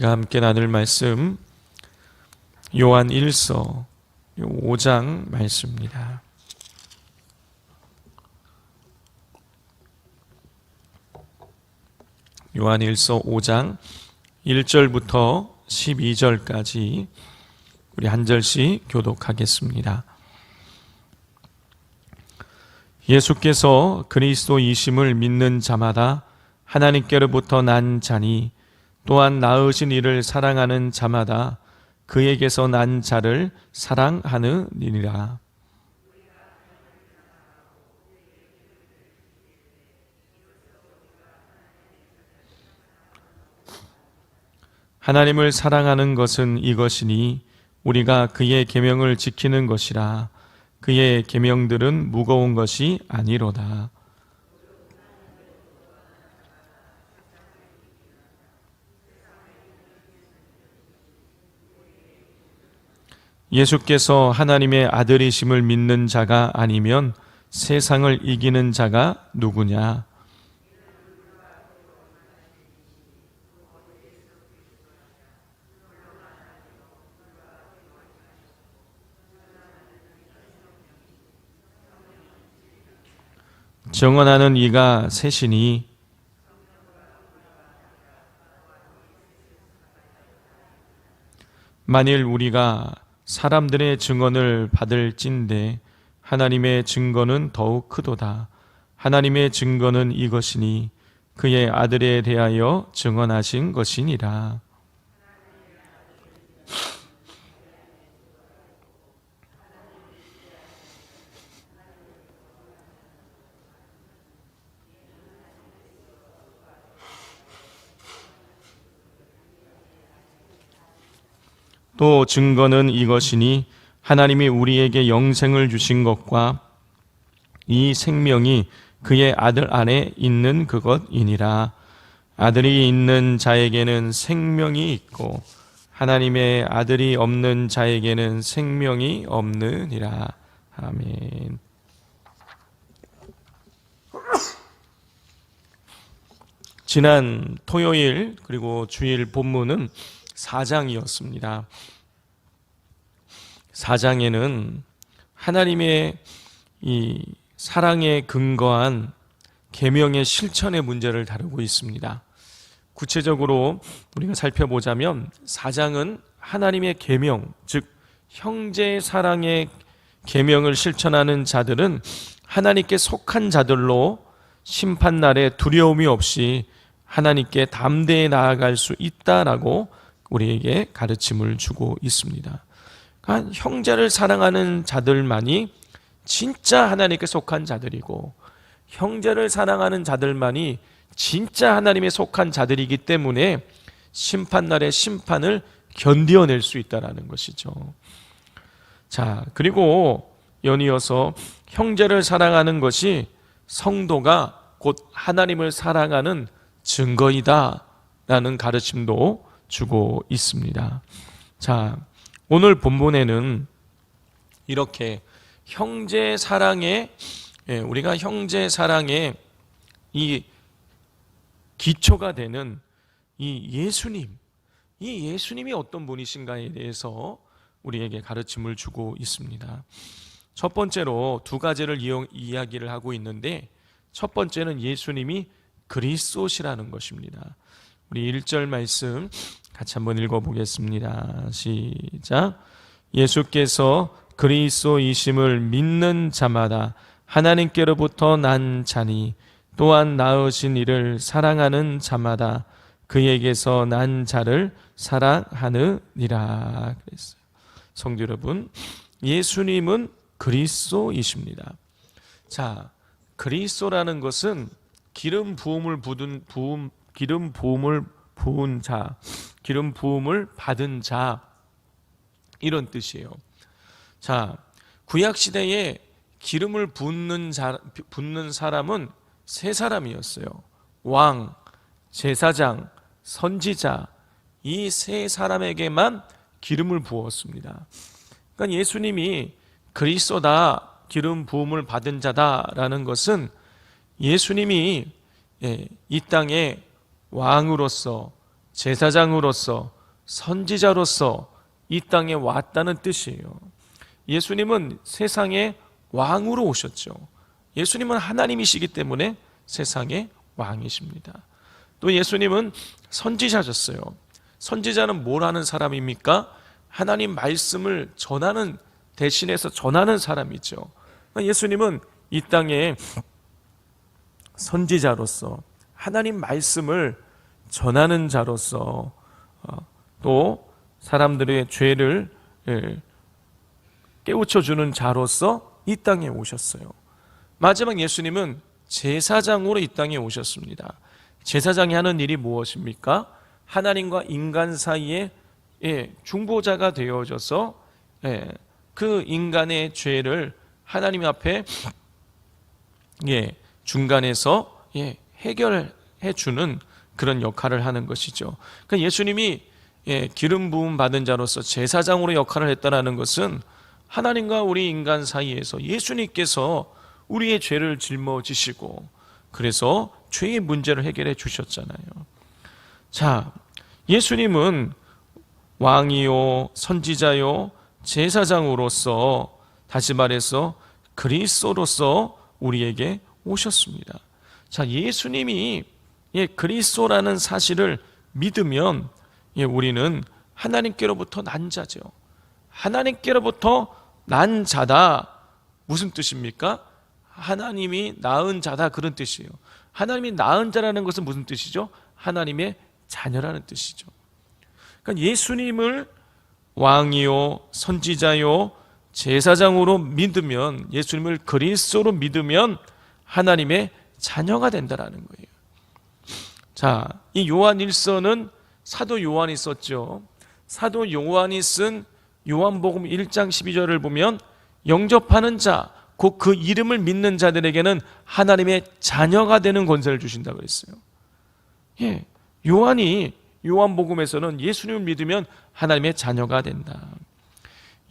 우리가 함께 나눌 말씀 요한 1서 5장 말씀입니다. 요한 1서 5장 1절부터 12절까지 우리 한 절씩 교독하겠습니다. 예수께서 그리스도이심을 믿는 자마다 하나님께로부터 난 자니 또한 낳으신 이를 사랑하는 자마다 그에게서 난 자를 사랑하느니라. 하나님을 사랑하는 것은 이것이니 우리가 그의 계명을 지키는 것이라. 그의 계명들은 무거운 것이 아니로다. 예수께서 하나님의 아들이심을 믿는 자가 아니면 세상을 이기는 자가 누구냐? 정언하는 이가 셋이니 만일 우리가 사람들의 증언을 받을진대 하나님의 증거는 더욱 크도다. 하나님의 증거는 이것이니 그의 아들에 대하여 증언하신 것이니라. 또 증거는 이것이니 하나님이 우리에게 영생을 주신 것과 이 생명이 그의 아들 안에 있는 그것이니라. 아들이 있는 자에게는 생명이 있고 하나님의 아들이 없는 자에게는 생명이 없느니라. 아멘. 지난 토요일 그리고 주일 본문은 4장이었습니다. 4장에는 하나님의 이 사랑에 근거한 계명의 실천의 문제를 다루고 있습니다. 구체적으로 우리가 살펴보자면 4장은 하나님의 계명, 즉 형제의 사랑의 계명을 실천하는 자들은 하나님께 속한 자들로 심판날에 두려움이 없이 하나님께 담대히 나아갈 수 있다라고 우리에게 가르침을 주고 있습니다. 그러니까 형제를 사랑하는 자들만이 진짜 하나님께 속한 자들이고 형제를 사랑하는 자들만이 진짜 하나님에 속한 자들이기 때문에 심판날의 심판을 견디어낼 수 있다는 것이죠. 자, 그리고 연이어서 형제를 사랑하는 것이 성도가 곧 하나님을 사랑하는 증거이다 라는 가르침도 주고 있습니다. 자, 오늘 본문에는 이렇게 형제 사랑의 우리가 형제 사랑의 이 기초가 되는 이 예수님이 어떤 분이신가에 대해서 우리에게 가르침을 주고 있습니다. 첫 번째로 두 가지를 이야기를 하고 있는데 첫 번째는 예수님이 그리스도시라는 것입니다. 우리 1절 말씀 같이 한번 읽어보겠습니다. 시작. 예수께서 그리스도이심을 믿는 자마다 하나님께로부터 난 자니 또한 낳으신 이를 사랑하는 자마다 그에게서 난 자를 사랑하느니라 그랬어요. 성도 여러분, 예수님은 그리스도이십니다. 자, 그리스도라는 것은 기름 부음을 부은 자, 기름 부음을 받은 자 이런 뜻이에요. 자, 구약 시대에 기름을 붓는 사람은 세 사람이었어요. 왕, 제사장, 선지자 이 세 사람에게만 기름을 부었습니다. 그러니까 예수님이 그리스도다, 기름 부음을 받은 자다라는 것은 예수님이 이 땅에 왕으로서 제사장으로서 선지자로서 이 땅에 왔다는 뜻이에요. 예수님은 세상의 왕으로 오셨죠. 예수님은 하나님이시기 때문에 세상의 왕이십니다. 또 예수님은 선지자셨어요. 선지자는 뭘 하는 사람입니까? 하나님 말씀을 전하는, 대신해서 전하는 사람이죠. 예수님은 이 땅에 선지자로서 하나님 말씀을 전하는 자로서 또 사람들의 죄를 깨우쳐주는 자로서 이 땅에 오셨어요. 마지막 예수님은 제사장으로 이 땅에 오셨습니다. 제사장이 하는 일이 무엇입니까? 하나님과 인간 사이에 중보자가 되어져서 그 인간의 죄를 하나님 앞에 중간에서 해결해 주는 그런 역할을 하는 것이죠. 그러니까 예수님이 기름 부음 받은 자로서 제사장으로 역할을 했다는 것은 하나님과 우리 인간 사이에서 예수님께서 우리의 죄를 짊어지시고 그래서 죄의 문제를 해결해 주셨잖아요. 자, 예수님은 왕이요, 선지자요, 제사장으로서, 다시 말해서 그리스도로서 우리에게 오셨습니다. 자, 예수님이 그리스도라는 사실을 믿으면 우리는 하나님께로부터 난 자죠. 하나님께로부터 난 자다. 무슨 뜻입니까? 하나님이 낳은 자다, 그런 뜻이에요. 하나님이 낳은 자라는 것은 무슨 뜻이죠? 하나님의 자녀라는 뜻이죠. 그러니까 예수님을 왕이요, 선지자요, 제사장으로 믿으면, 예수님을 그리스도로 믿으면 하나님의 자녀가 된다라는 거예요. 자, 이 요한 1서는 사도 요한이 썼죠. 사도 요한이 쓴 요한복음 1장 12절을 보면 영접하는 자, 곧 그 이름을 믿는 자들에게는 하나님의 자녀가 되는 권세를 주신다고 그랬어요. 요한이 요한복음에서는 예수님을 믿으면 하나님의 자녀가 된다.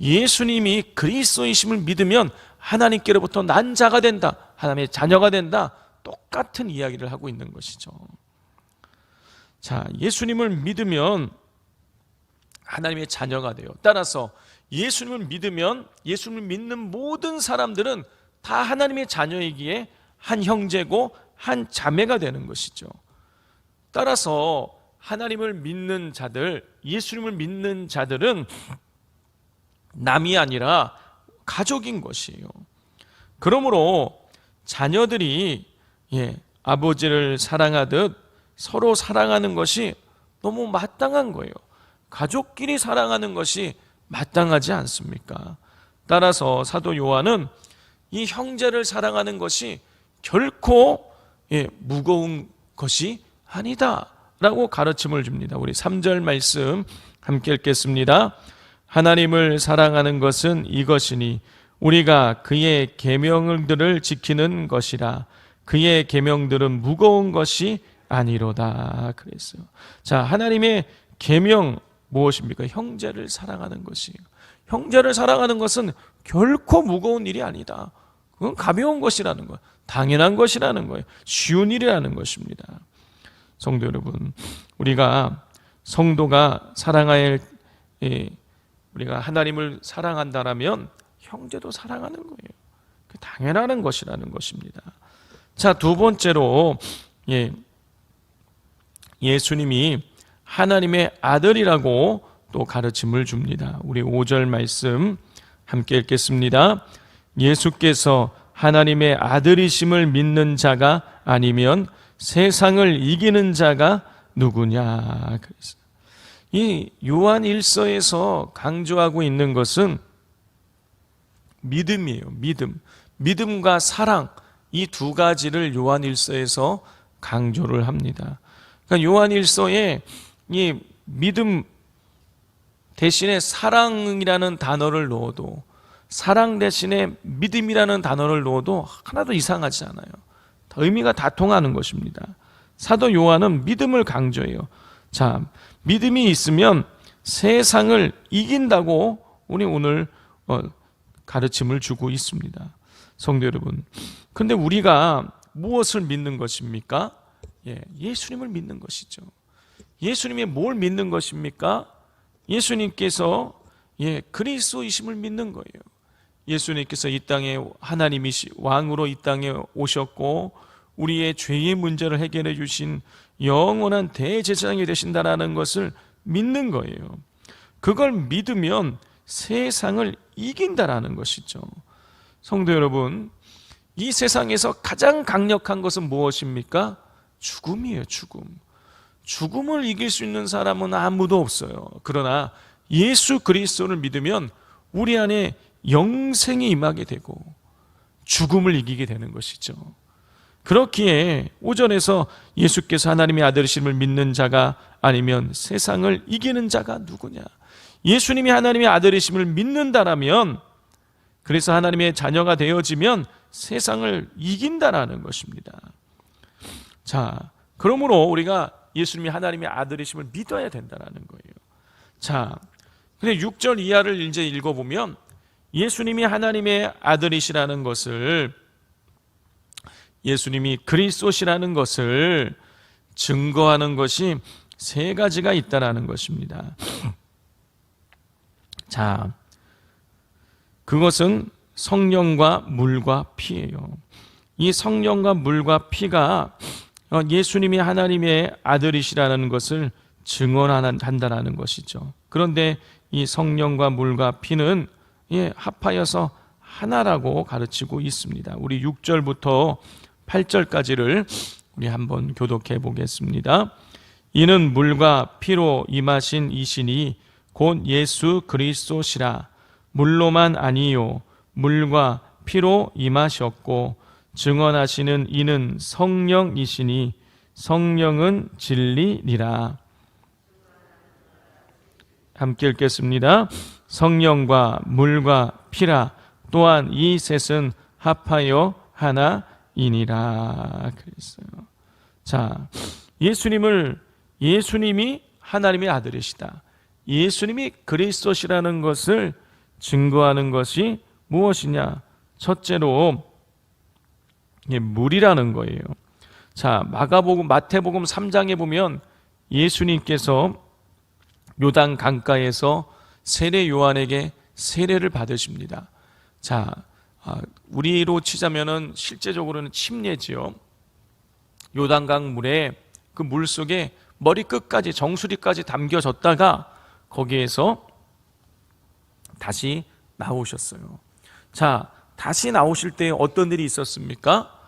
예수님이 그리스도이심을 믿으면 하나님께로부터 난 자가 된다. 하나님의 자녀가 된다. 똑같은 이야기를 하고 있는 것이죠. 자, 예수님을 믿으면 하나님의 자녀가 돼요. 따라서 예수님을 믿으면 예수님을 믿는 모든 사람들은 다 하나님의 자녀이기에 한 형제고 한 자매가 되는 것이죠. 따라서 하나님을 믿는 자들, 예수님을 믿는 자들은 남이 아니라 가족인 것이에요. 그러므로 자녀들이 아버지를 사랑하듯 서로 사랑하는 것이 너무 마땅한 거예요. 가족끼리 사랑하는 것이 마땅하지 않습니까? 따라서 사도 요한은 이 형제를 사랑하는 것이 결코 무거운 것이 아니다 라고 가르침을 줍니다. 우리 3절 말씀 함께 읽겠습니다. 하나님을 사랑하는 것은 이것이니 우리가 그의 계명들을 지키는 것이라. 그의 계명들은 무거운 것이 아니로다 그랬어요. 자, 하나님의 계명 무엇입니까? 형제를 사랑하는 것이에요. 형제를 사랑하는 것은 결코 무거운 일이 아니다. 그건 가벼운 것이라는 거예요. 당연한 것이라는 거예요. 쉬운 일이라는 것입니다. 성도 여러분, 우리가 성도가 사랑할 우리가 하나님을 사랑한다라면 형제도 사랑하는 거예요. 그 당연한 것이라는 것입니다. 자, 두 번째로 예수님이 하나님의 아들이라고 또 가르침을 줍니다. 우리 5절 말씀 함께 읽겠습니다. 예수께서 하나님의 아들이심을 믿는 자가 아니면 세상을 이기는 자가 누구냐. 이 요한 1서에서 강조하고 있는 것은 믿음이에요. 믿음과 사랑, 이 두 가지를 요한 1서에서 강조를 합니다. 그러니까 요한 1서에 이 믿음 대신에 사랑이라는 단어를 넣어도, 사랑 대신에 믿음이라는 단어를 넣어도 하나도 이상하지 않아요. 의미가 다 통하는 것입니다. 사도 요한은 믿음을 강조해요. 자, 믿음이 있으면 세상을 이긴다고 우리 오늘 가르침을 주고 있습니다. 성도 여러분, 근데 우리가 무엇을 믿는 것입니까? 예수님을 믿는 것이죠. 예수님이 뭘 믿는 것입니까? 예수님께서 그리스도이심을 믿는 거예요. 예수님께서 이 땅에 하나님이시 왕으로 이 땅에 오셨고 우리의 죄의 문제를 해결해 주신 영원한 대제사장이 되신다라는 것을 믿는 거예요. 그걸 믿으면 세상을 이긴다라는 것이죠. 성도 여러분, 이 세상에서 가장 강력한 것은 무엇입니까? 죽음이에요. 죽음을 이길 수 있는 사람은 아무도 없어요. 그러나 예수 그리스도를 믿으면 우리 안에 영생이 임하게 되고 죽음을 이기게 되는 것이죠. 그렇기에 오전에서 예수께서 하나님의 아들이심을 믿는 자가 아니면 세상을 이기는 자가 누구냐? 예수님이 하나님의 아들이심을 믿는다라면, 그래서 하나님의 자녀가 되어지면 세상을 이긴다라는 것입니다. 자, 그러므로 우리가 예수님이 하나님의 아들이심을 믿어야 된다라는 거예요. 자, 근데 6절 이하를 이제 읽어보면 예수님이 하나님의 아들이시라는 것을, 예수님이 그리스도시라는 것을 증거하는 것이 세 가지가 있다라는 것입니다. 자, 그것은 성령과 물과 피예요. 이 성령과 물과 피가 예수님이 하나님의 아들이시라는 것을 증언한다라는 것이죠. 그런데 이 성령과 물과 피는 합하여서 하나라고 가르치고 있습니다. 우리 6절부터 8절까지를 우리 한번 교독해 보겠습니다. 이는 물과 피로 임하신 이신이 곧 예수 그리스도시라. 물로만 아니요 물과 피로 임하셨고 증언하시는 이는 성령이시니 성령은 진리니라. 함께 읽겠습니다. 성령과 물과 피라. 또한 이 셋은 합하여 하나이니라. 그랬어요. 자, 예수님이 하나님의 아들이시다, 예수님이 그리스도시라는 것을 증거하는 것이 무엇이냐? 첫째로 물이라는 거예요. 자, 마태복음 3장에 보면 예수님께서 요단 강가에서 세례 요한에게 세례를 받으십니다. 자, 우리로 치자면은 실제적으로는 침례지요. 요단강 물에, 그 물 속에 머리 끝까지 정수리까지 담겨졌다가 거기에서 다시 나오셨어요. 자, 다시 나오실 때 어떤 일이 있었습니까?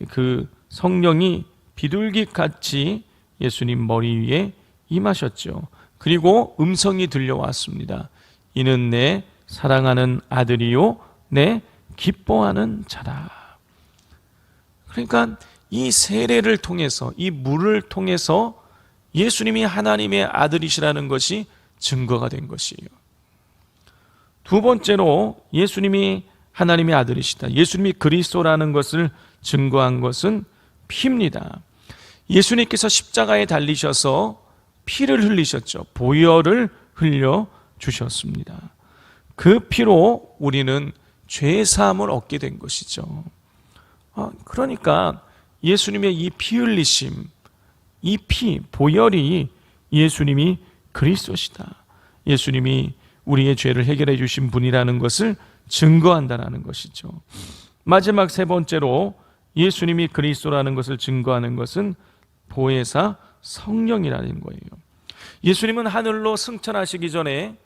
그 성령이 비둘기같이 예수님 머리 위에 임하셨죠. 그리고 음성이 들려왔습니다. 이는 내 사랑하는 아들이요 내 기뻐하는 자라. 그러니까 이 세례를 통해서, 이 물을 통해서 예수님이 하나님의 아들이시라는 것이 증거가 된 것이에요. 두 번째로 예수님이 하나님의 아들이시다, 예수님이 그리스도라는 것을 증거한 것은 피입니다. 예수님께서 십자가에 달리셔서 피를 흘리셨죠. 보혈을 흘려 주셨습니다. 그 피로 우리는 죄 사함을 얻게 된 것이죠. 그러니까 예수님의 이 피 흘리심, 이 피, 보혈이 예수님이 그리스도시다, 예수님이 우리의 죄를 해결해 주신 분이라는 것을 증거한다는 것이죠. 마지막 세 번째로 예수님이 그리스도라는 것을 증거하는 것은 보혜사 성령이라는 거예요. 예수님은 하늘로 승천하시기 전에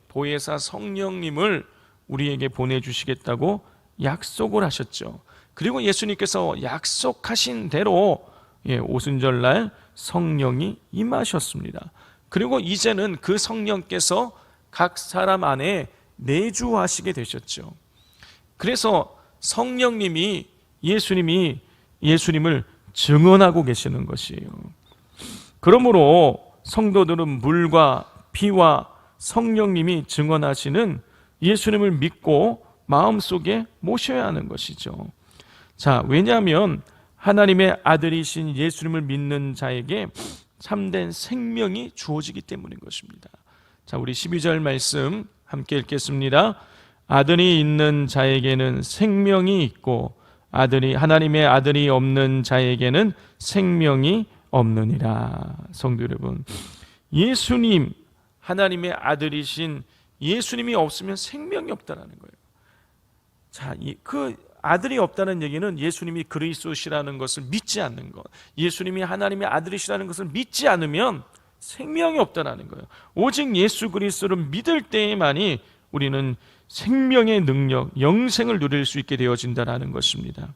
보혜사 성령님을 우리에게 보내주시겠다고 약속을 하셨죠. 그리고 예수님께서 약속하신 대로 오순절날 성령이 임하셨습니다. 그리고 이제는 그 성령께서 각 사람 안에 내주하시게 되셨죠. 그래서 성령님이 예수님을 증언하고 계시는 것이에요. 그러므로 성도들은 물과 피와 성령님이 증언하시는 예수님을 믿고 마음속에 모셔야 하는 것이죠. 자, 왜냐하면 하나님의 아들이신 예수님을 믿는 자에게 참된 생명이 주어지기 때문인 것입니다. 자, 우리 12절 말씀 함께 읽겠습니다. 아들이 있는 자에게는 생명이 있고 하나님의 아들이 없는 자에게는 생명이 없느니라. 성도 여러분, 예수님, 하나님의 아들이신 예수님이 없으면 생명이 없다라는 거예요. 자, 그 아들이 없다는 얘기는 예수님이 그리스도시라는 것을 믿지 않는 것, 예수님이 하나님의 아들이시라는 것을 믿지 않으면 생명이 없다라는 거예요. 오직 예수 그리스도를 믿을 때에만이 우리는 생명의 능력, 영생을 누릴 수 있게 되어진다라는 것입니다.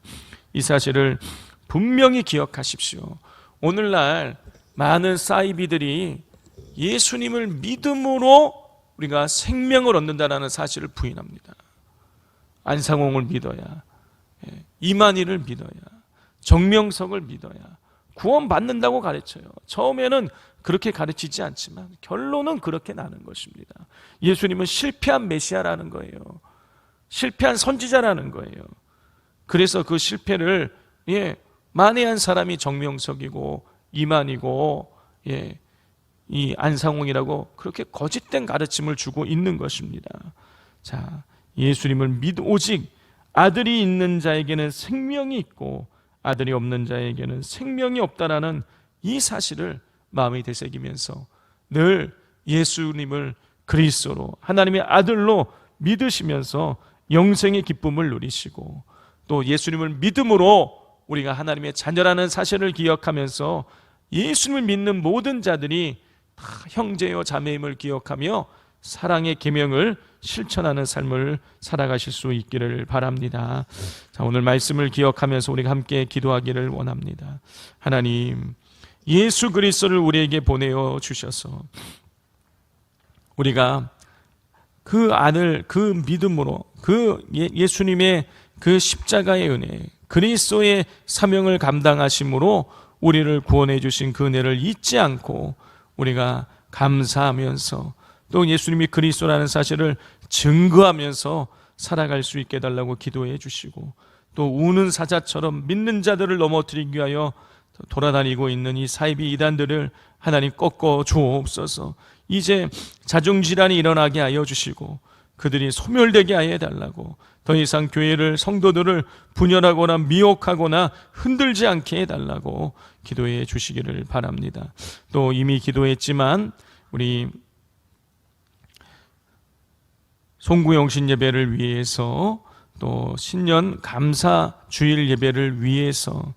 이 사실을 분명히 기억하십시오. 오늘날 많은 사이비들이 예수님을 믿음으로 우리가 생명을 얻는다라는 사실을 부인합니다. 안상홍을 믿어야, 이만희를 믿어야, 정명석을 믿어야 구원받는다고 가르쳐요. 처음에는 그렇게 가르치지 않지만 결론은 그렇게 나는 것입니다. 예수님은 실패한 메시아라는 거예요. 실패한 선지자라는 거예요. 그래서 그 실패를 만회한 사람이 정명석이고 이만희고 이 안상홍이라고 그렇게 거짓된 가르침을 주고 있는 것입니다. 자, 예수님을 오직 아들이 있는 자에게는 생명이 있고 아들이 없는 자에게는 생명이 없다라는 이 사실을 마음에 되새기면서 늘 예수님을 그리스도로 하나님의 아들로 믿으시면서 영생의 기쁨을 누리시고 또 예수님을 믿음으로 우리가 하나님의 자녀라는 사실을 기억하면서 예수님을 믿는 모든 자들이 다 형제요 자매임을 기억하며 사랑의 계명을 실천하는 삶을 살아가실 수 있기를 바랍니다. 자, 오늘 말씀을 기억하면서 우리가 함께 기도하기를 원합니다. 하나님, 예수 그리스도를 우리에게 보내어 주셔서 우리가 그 아들, 그 믿음으로 그 예수님의 그 십자가의 은혜, 그리스도의 사명을 감당하심으로 우리를 구원해 주신 그 은혜를 잊지 않고 우리가 감사하면서 또 예수님이 그리스도라는 사실을 증거하면서 살아갈 수 있게 해달라고 기도해 주시고 또 우는 사자처럼 믿는 자들을 넘어뜨리기 위하여 돌아다니고 있는 이 사이비 이단들을 하나님 꺾어 주옵소서. 이제 자중질환이 일어나게 하여 주시고 그들이 소멸되게 하여 해달라고, 더 이상 교회를 성도들을 분열하거나 미혹하거나 흔들지 않게 해달라고 기도해 주시기를 바랍니다. 또 이미 기도했지만 우리 송구영신 예배를 위해서 또 신년 감사 주일 예배를 위해서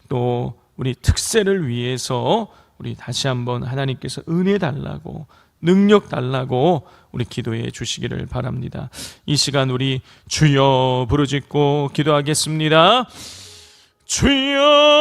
또 우리 특세를 위해서 우리 다시 한번 하나님께서 은혜 달라고 능력 달라고 우리 기도해 주시기를 바랍니다. 이 시간 우리 주여 부르짖고 기도하겠습니다. 주여